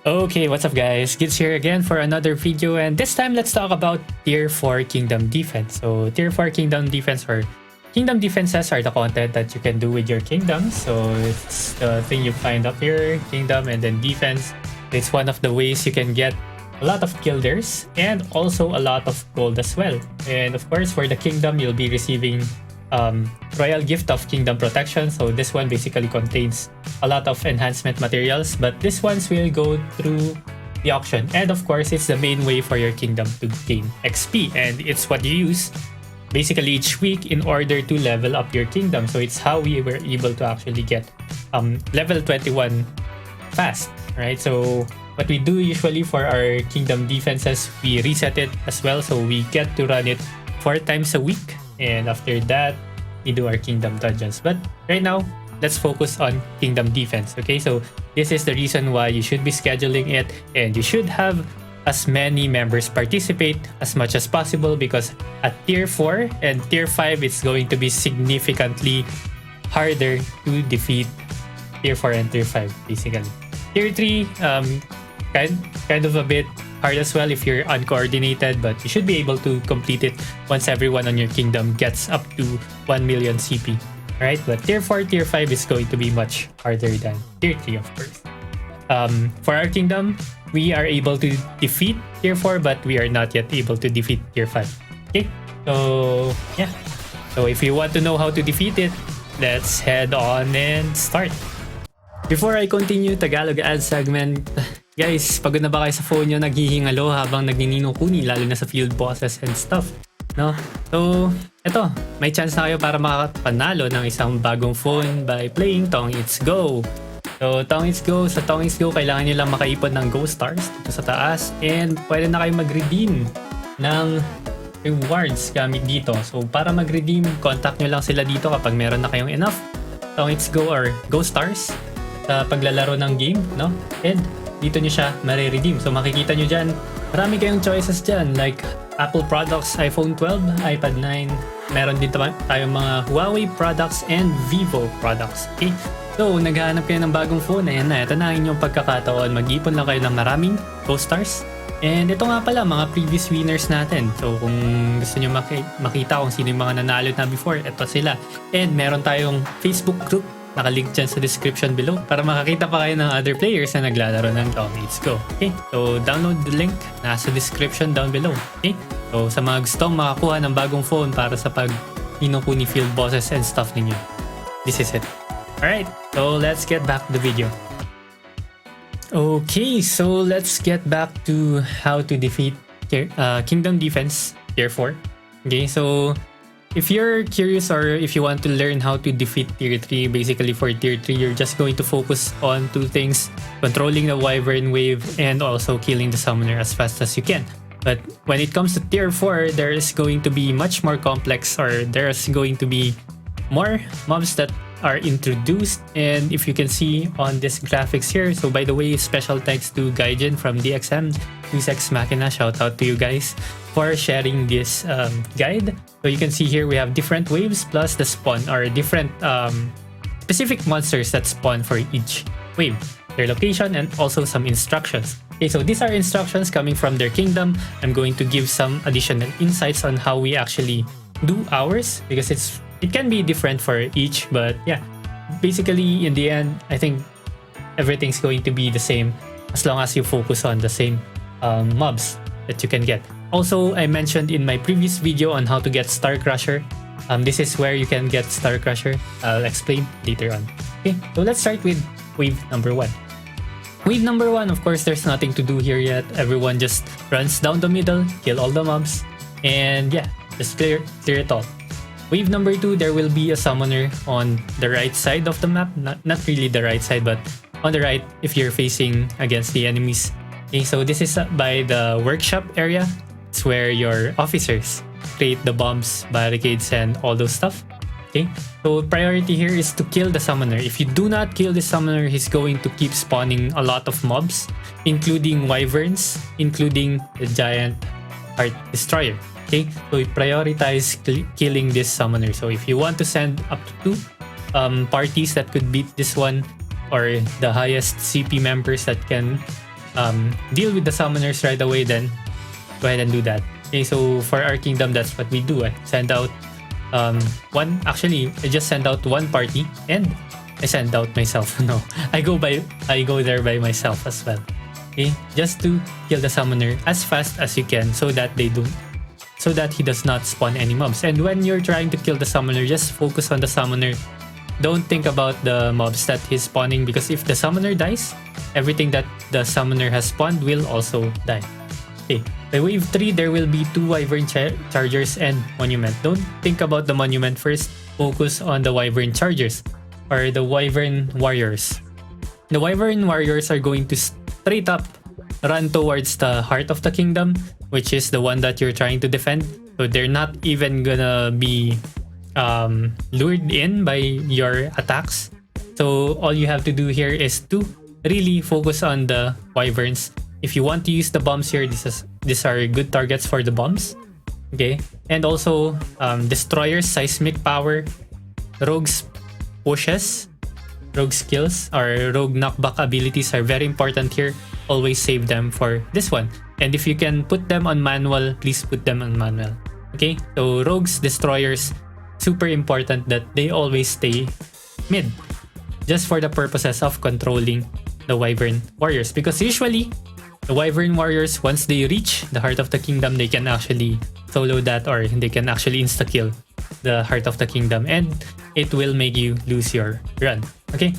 Okay, what's up guys? Gids here again for another video, and this time let's talk about Tier 4 Kingdom Defense. So Tier 4 Kingdom Defense or Kingdom Defenses are the content that you can do with your kingdoms. So it's the thing you find up here, Kingdom and then Defense. It's one of the ways you can get a lot of killers and also a lot of gold as well. And of course for the Kingdom, you'll be receiving Royal Gift of Kingdom Protection. So this one basically contains a lot of enhancement materials, but this ones will go through the auction. And of course, it's the main way for your kingdom to gain XP, and it's what you use basically each week in order to level up your kingdom. So it's how we were able to actually get level 21 fast, right? So what we do usually for our kingdom defenses, we reset it as well, so we get to run it 4 times a week. And after that, we do our kingdom dungeons. But right now, let's focus on kingdom defense. Okay, so this is the reason why you should be scheduling it, and you should have as many members participate as much as possible, because at tier 4 and tier 5, it's going to be significantly harder to defeat tier 4 and tier 5 basically. Tier 3, kind of a bit hard as well if you're uncoordinated, but you should be able to complete it once everyone on your kingdom gets up to 1 million CP. Alright, but tier 4, tier 5 is going to be much harder than tier 3, of course. For our kingdom, we are able to defeat tier 4, but we are not yet able to defeat tier 5. Okay, so yeah. So if you want to know how to defeat it, let's head on and start. Before I continue Tagalog ad segment, guys, pagod na ba kayo sa phone nyo naghihingalo habang nagnininong Kuni, lalo na sa field bosses and stuff, no? So, eto, may chance na kayo para makapanalo ng isang bagong phone by playing Tong It's Go. So, Tong It's Go, sa Tong It's Go, kailangan nyo lang makaipon ng Go Stars dito sa taas, and pwede na kayo mag-redeem ng rewards gamit dito. So, para mag-redeem, contact nyo lang sila dito kapag meron na kayong enough Tong It's Go or Go Stars sa paglalaro ng game, no? And dito nyo siya mariredeem. So makikita nyo dyan, marami kayong choices dyan, like Apple products, iPhone 12, iPad 9, meron din tayong mga Huawei products and Vivo products. Okay? So naghahanap kayo ng bagong phone, ayan na, ito na ang inyong pagkakataon. Mag-ipon lang kayo ng maraming Go Stars. And ito nga pala, mga previous winners natin. So kung gusto nyo makita kung sino yung mga nanalo na before, ito sila. And meron tayong Facebook group, nakalink dyan sa description below para makakita pa kayo ng other players na naglalaro ng Tong It's Go. Okay, so download the link, nasa description down below. Okay, so sa mga gustong makakuha ng bagong phone para sa Kuni field bosses and stuff ninyo, this is it. Alright, so let's get back to the video. Okay, so let's get back to how to defeat Kingdom Defense Tier 4. Okay, so if you're curious or if you want to learn how to defeat tier 3, basically for tier 3, you're just going to focus on 2 things: controlling the Wyvern wave and also killing the summoner as fast as you can. But when it comes to tier 4, there is going to be much more complex, or there's going to be more mobs that are introduced. And if you can see on this graphics here, so by the way, special thanks to Gaijin from DXM, Who's Ex Machina, shout out to you guys for sharing this guide. So you can see here we have different waves plus the spawn, or different specific monsters that spawn for each wave, their location, and also some instructions. Okay, so these are instructions coming from their kingdom. I'm going to give some additional insights on how we actually do ours, because it can be different for each, but yeah, basically in the end, I think everything's going to be the same as long as you focus on the same mobs that you can get. Also, I mentioned in my previous video on how to get Star Crusher. This is where you can get Star Crusher. I'll explain later on. Okay, so let's start with wave number 1. Wave number 1, of course, there's nothing to do here yet. Everyone just runs down the middle, kill all the mobs, and yeah, just clear it all. Wave number 2, there will be a summoner on the right side of the map. Not really the right side, but on the right if you're facing against the enemies. Okay, so this is by the workshop area. It's where your officers create the bombs, barricades, and all those stuff. Okay, so priority here is to kill the summoner. If you do not kill the summoner, he's going to keep spawning a lot of mobs, including wyverns, including the giant heart destroyer. Okay, so we prioritize killing this summoner. So if you want to send up to 2 parties that could beat this one, or the highest CP members that can deal with the summoners right away, then go ahead and do that. Okay, so for our kingdom, that's what we do. I send out I just send out one party and I send out myself. No, I go there by myself as well. Okay, just to kill the summoner as fast as you can so that he does not spawn any mobs. And when you're trying to kill the summoner, just focus on the summoner. Don't think about the mobs that he's spawning, because if the summoner dies, everything that the summoner has spawned will also die. Okay, by wave 3, there will be 2 Wyvern Chargers and Monument. Don't think about the Monument first. Focus on the Wyvern Chargers or the Wyvern Warriors. The Wyvern Warriors are going to straight up run towards the heart of the kingdom, which is the one that you're trying to defend. So they're not even gonna be lured in by your attacks. So all you have to do here is to really focus on the Wyverns. If you want to use the bombs here, these are good targets for the bombs. Okay, and also destroyers, seismic power, rogues pushes, rogue skills or rogue knockback abilities are very important here. Always save them for this one. And if you can put them on manual, please put them on manual. Okay, so rogues, destroyers, super important that they always stay mid, just for the purposes of controlling the Wyvern Warriors. Because usually the Wyvern Warriors, once they reach the heart of the kingdom, they can actually solo that, or they can actually insta-kill the heart of the kingdom, and it will make you lose your run. Okay,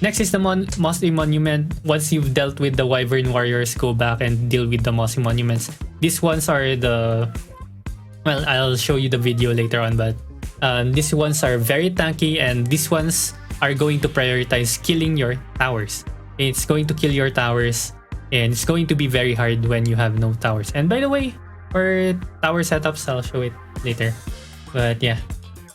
next is the Mossy Monument. Once you've dealt with the Wyvern Warriors, go back and deal with the Mossy Monuments. These ones are the... well, I'll show you the video later on, but these ones are very tanky, and these ones are going to prioritize killing your towers. It's going to kill your towers, and it's going to be very hard when you have no towers. And by the way, for tower setups, I'll show it later. But yeah.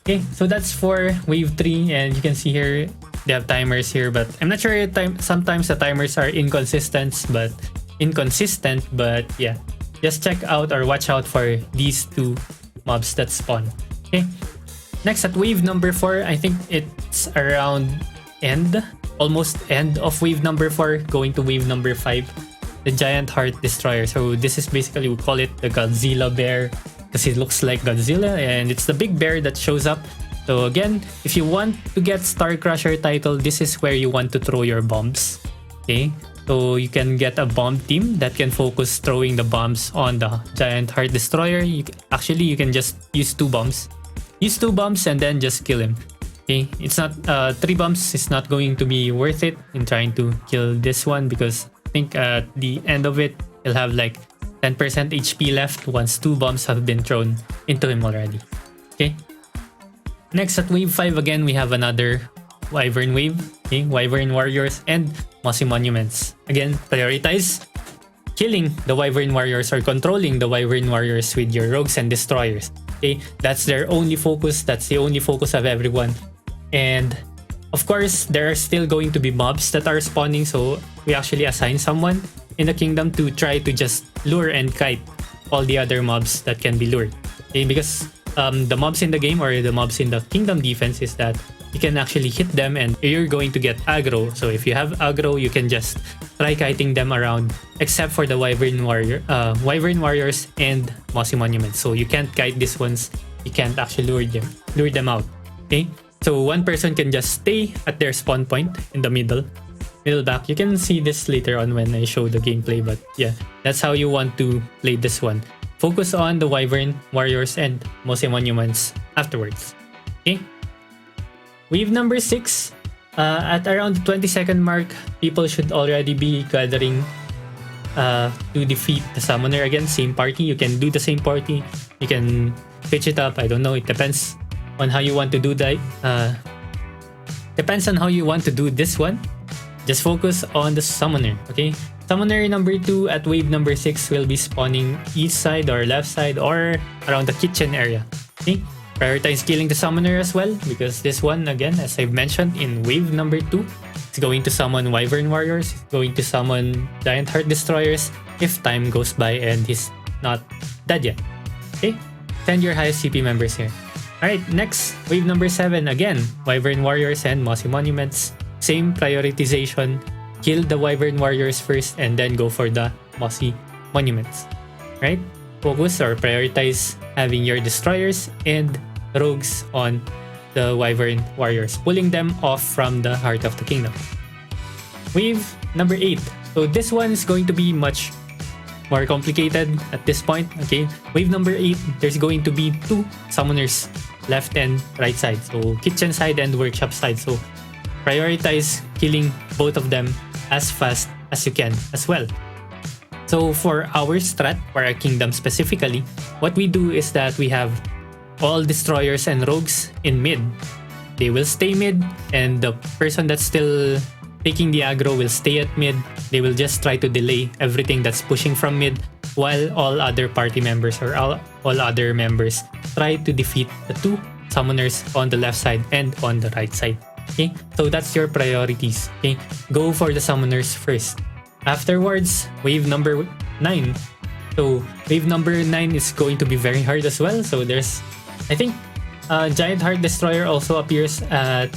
Okay, so that's for wave 3, and you can see here they have timers here, but I'm not sure sometimes the timers are inconsistent, but yeah. Just check out or watch out for these 2 mobs that spawn. Okay. Next, at wave number 4, I think it's around almost end of wave number 4, going to wave number 5, the Giant Heart Destroyer. So this is basically, we call it the Godzilla bear, because it looks like Godzilla, and it's the big bear that shows up. So again, if you want to get Star Crusher title, this is where you want to throw your bombs. Okay, so you can get a bomb team that can focus throwing the bombs on the Giant Heart Destroyer. You can just use 2 bombs. Use 2 bombs and then just kill him. Okay, it's not 3 bombs is not going to be worth it in trying to kill this one, because I think at the end of it, you'll have like 10% HP left once 2 bombs have been thrown into him already. Okay. Next, at wave 5, again, we have another Wyvern wave. Okay, Wyvern Warriors and Mossy Monuments. Again, prioritize killing the Wyvern Warriors or controlling the Wyvern Warriors with your rogues and destroyers. Okay, that's their only focus. That's the only focus of everyone. And of course, there are still going to be mobs that are spawning, so we actually assign someone in the kingdom to try to just lure and kite all the other mobs that can be lured. Okay, because the mobs in the game, or the mobs in the kingdom defense, is that you can actually hit them and you're going to get aggro. So if you have aggro, you can just try kiting them around, except for the Wyvern Warriors and Mossy Monuments. So you can't kite these ones. You can't actually lure them out. Okay, so one person can just stay at their spawn point in the middle back. You can see this later on when I show the gameplay, but yeah, that's how you want to play this one. Focus on the Wyvern Warriors and Mossy Monuments afterwards. Okay. Wave number 6, at around the 20-second mark, people should already be gathering to defeat the summoner. Again, same party. You can do the same party. You can pitch it up. I don't know. It depends on how you want to do that. Depends on how you want to do this one. Just focus on the summoner. Okay. Summoner number 2 at wave number 6 will be spawning east side or left side or around the kitchen area. Okay. Prioritize killing the summoner as well, because this one, again, as I've mentioned, in wave number 2, it's going to summon Wyvern Warriors, it's going to summon Giant Heart Destroyers if time goes by and he's not dead yet. Okay, send your highest CP members here. Alright, next, wave number 7, again, Wyvern Warriors and Mossy Monuments. Same prioritization. kill the Wyvern Warriors first and then go for the Mossy Monuments. Right? Focus or prioritize having your destroyers and rogues on the Wyvern Warriors, pulling them off from the heart of the kingdom. Wave number 8. So this one is going to be much more complicated at this point. Okay, wave number 8, there's going to be 2 summoners left and right side. So kitchen side and workshop side. So prioritize killing both of them as fast as you can as well. So for our strat, for our kingdom specifically, what we do is that we have all destroyers and rogues in mid. They will stay mid, and the person that's still taking the aggro will stay at mid. They will just try to delay everything that's pushing from mid, while all other party members or all other members try to defeat the 2 summoners on the left side and on the right side. Okay, so that's your priorities. Okay, go for the summoners first. Afterwards, wave number 9. So wave number 9 is going to be very hard as well. So there's, I think, Giant Heart Destroyer also appears at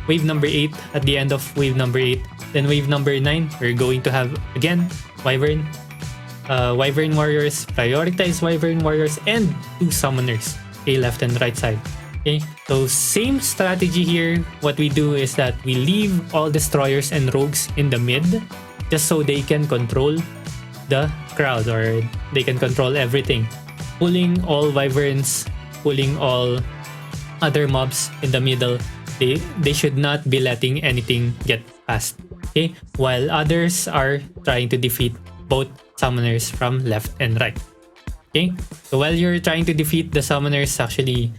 wave number 8, at the end of wave number 8. Then wave number 9, we're going to have again Wyvern Warriors, prioritize Wyvern Warriors, and 2 summoners. Okay, left and right side. Okay, so same strategy here. What we do is that we leave all destroyers and rogues in the mid, just so they can control the crowd, or they can control everything. Pulling all wyverns, pulling all other mobs in the middle. They should not be letting anything get past. Okay, while others are trying to defeat both summoners from left and right. Okay, so while you're trying to defeat the summoners, actually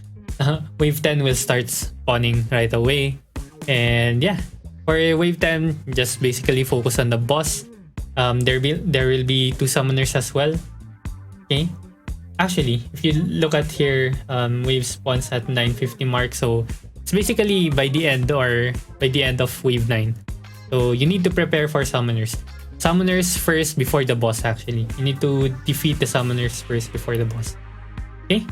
wave 10 will start spawning right away. And yeah, for wave 10, just basically focus on the boss. There will be 2 summoners as well. Okay, actually, if you look at here, wave spawns at 950 mark, so it's basically by the end of wave 9. So you need to prepare for summoners. Summoners first before the boss, actually. You need to defeat the summoners first before the boss. Okay,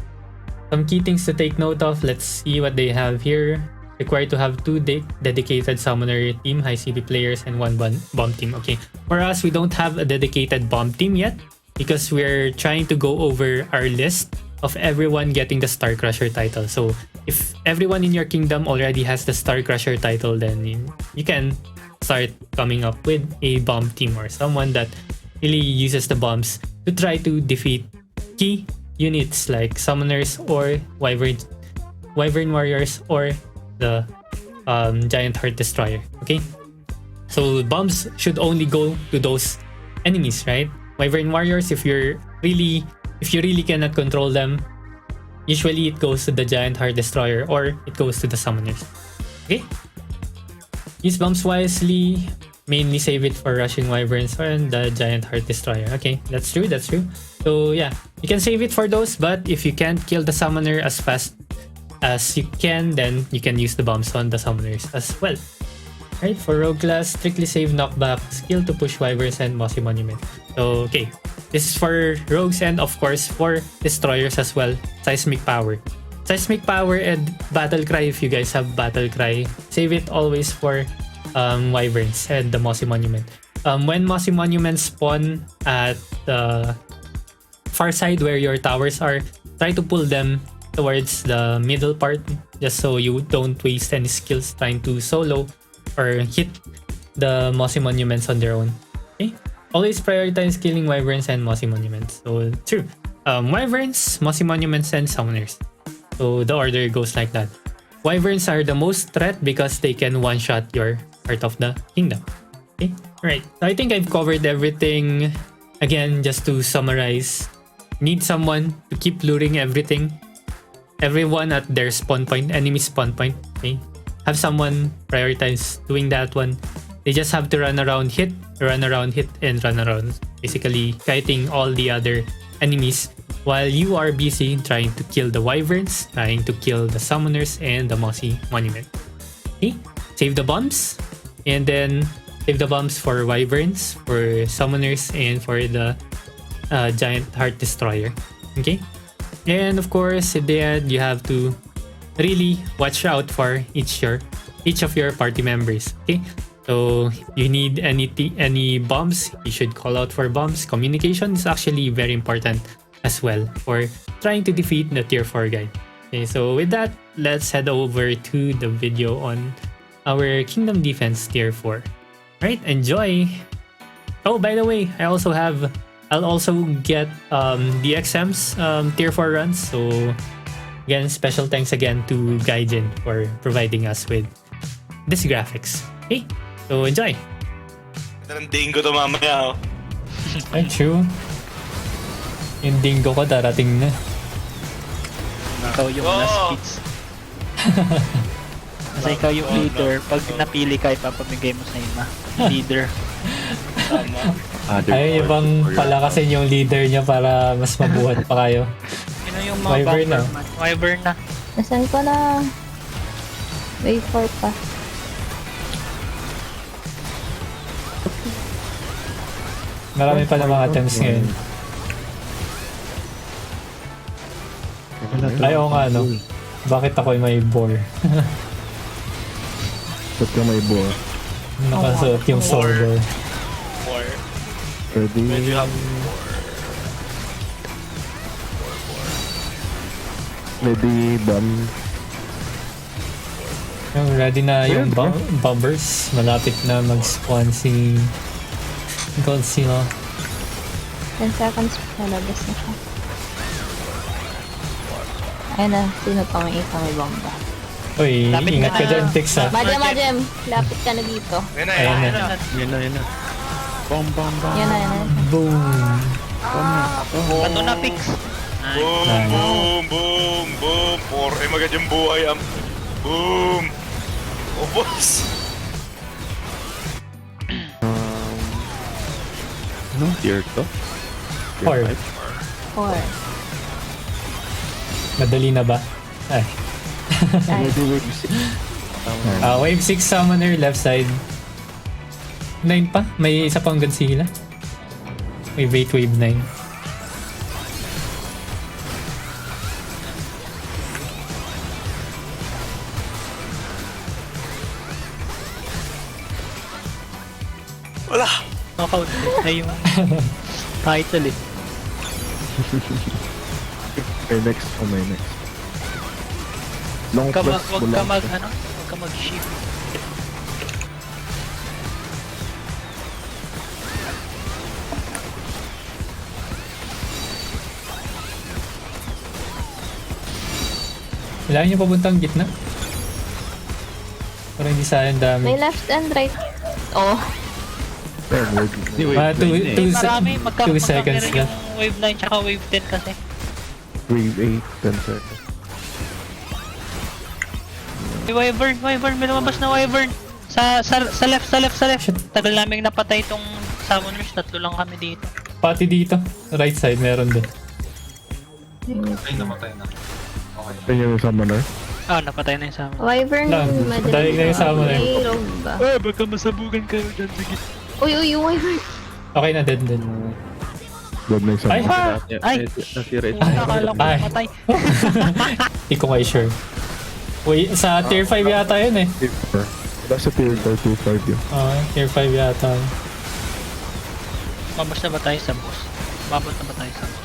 some key things to take note of. Let's see what they have here. Required to have 2 dedicated summoner team, high CP players, and 1 bomb team. Okay, for us, we don't have a dedicated bomb team yet because we're trying to go over our list of everyone getting the Star Crusher title. So if everyone in your kingdom already has the Star Crusher title, then you can start coming up with a bomb team or someone that really uses the bombs to try to defeat key units like summoners or Wyvern Warriors or the Giant Heart Destroyer. Okay, so bombs should only go to those enemies, right? Wyvern Warriors, if you really cannot control them, usually it goes to the Giant Heart Destroyer or it goes to the summoners. Okay, use bombs wisely. Mainly save it for rushing wyverns and the Giant Heart Destroyer. Okay, that's true. So yeah, you can save it for those, but if you can't kill the summoner as fast as you can, then you can use the bombs on the summoners as well. Right, for rogue class, strictly save knockback skill to push wyverns and mossy monument. So okay, this is for rogues and of course for destroyers as well. Seismic power and battle cry. If you guys have battle cry, save it always for wyverns and the mossy monument. When mossy monuments spawn at the far side where your towers are, try to pull them towards the middle part, just so you don't waste any skills trying to solo or hit the mossy monuments on their own. Okay, always prioritize killing wyverns and mossy monuments. So true, wyverns, mossy monuments, and summoners. So the order goes like that. Wyverns are the most threat because they can one-shot your Heart of the Kingdom. Okay, right. So I think I've covered everything. Again, just to summarize, need someone to keep luring everyone at their spawn point, enemy spawn point. Okay, have someone prioritize doing that one. They just have to run around, hit, and run around, basically kiting all the other enemies while you are busy trying to kill the wyverns, trying to kill the summoners and the mossy monument. Okay, save the bombs, and then save the bombs for wyverns, for summoners, and for the Giant Heart Destroyer. Okay, and of course at the end you have to really watch out for each of your party members. Okay, So if you need any bombs, you should call out for bombs. Communication is actually very important as well for trying to defeat the tier 4 guy. Okay, so with that, let's head over to the video on our Kingdom Defense tier 4. Alright, enjoy! Oh, by the way, I'll also get the XM's tier 4 runs. So again, special thanks again to Gaijin for providing us with this graphics. Okay, so enjoy! Ito ng dingo to mamaya, oh. Ay, true. Yung dingo ko darating na. Ikaw yung last hits. Kasi ikaw yung leader. Pag napili ka, ipapamigay mo sa iba. Leader. Tama. Ay, ibang palakasin yung leader niya para mas mabuhat pa kayo. Yun yung mga Wyvern na. Wyvern na. Nasaan ko na? Wave 4 pa. Marami pa na mga attempts ngayon. Ayaw nga, no? Bakit ako may bore? Ba't ka may buha? Nakasuot yung solver. Or, Ready? when you have Ready, bomb. Yung ready na yung bombers. Malapit na mag-spawn si Godzilla. 10 seconds lalabas na siya. Ayun na, sino pa may isang may bomba? Uy, Lapit ingat na. ka dyan, Tix, ha? Majem, lapit ka na dito. Ayun na, Ayan ayun na. na. Yan na. Bomb, bomb, bomb. Yan na. Boom! Bato na, Pix. Boom, Nice. boom, boom, boom. Ay, magad yung buhay. Boom! Oh, boss! Ano? Tier to? Or, 4. madali na ba? Ay. Ay, Ready, wave 6. Wave 6 summoner, left side. 9 pa? May isa pang Godzilla. Wave 8, wave 9. Wala! Knockout na yung title eh. May next. Oh, may next. Long Wag press. ka wag ka mag-shift. Wala niyo papuntang gitna? Para hindi sayang dami. may left and right. Oh, Ah, two Marami, two seconds magkakameron left. yung wave 9 tsaka wave 10 kasi. Wave 8, 10 seconds. May Wyvern, may lumabas na Wyvern. Sa left. Shit. Tagal naming napatay itong summoners, 3 lang kami dito. Pati dito, right side, meron din. Ayun yung summoner. Napatay na yung summoner. Wyvern, Lang, dahil na yung summoner. May rogue ba? Baka masabugan kayo dyan, sige. Uy, yung Wyvern. Okay na, dead. Dead na yung Ay! summoner. Ay! Nakakala ko Ay. matay. Hindi ko kayo sure. Uy, sa tier 5 yata yun eh. Tier 4. Wala sa tier 4, tier 5 yun. Tier 5 yata. Mabas na ba tayo sa boss? Mabot na ba tayo sa boss?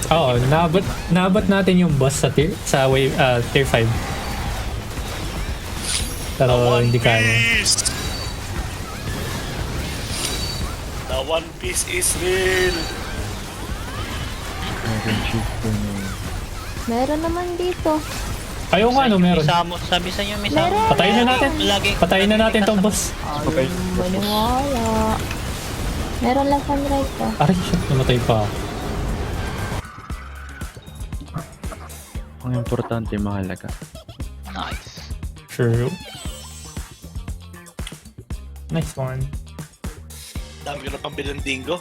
Oo, naabot natin yung boss sa wave, tier 5. Pero hindi kaya. The One Piece is real! Meron naman dito. Ayaw nga, no, meron. Sabi sa inyo, may samo. Meron. Patayin na natin. Lagi- Patayin na natin tong kasama. boss. Okay. Maniwala. Meron left and right to. Aray, shit, namatay pa ako. Ang importante, mahalaga. Nice. True. Nice one. Dami ko na pambilang dingo.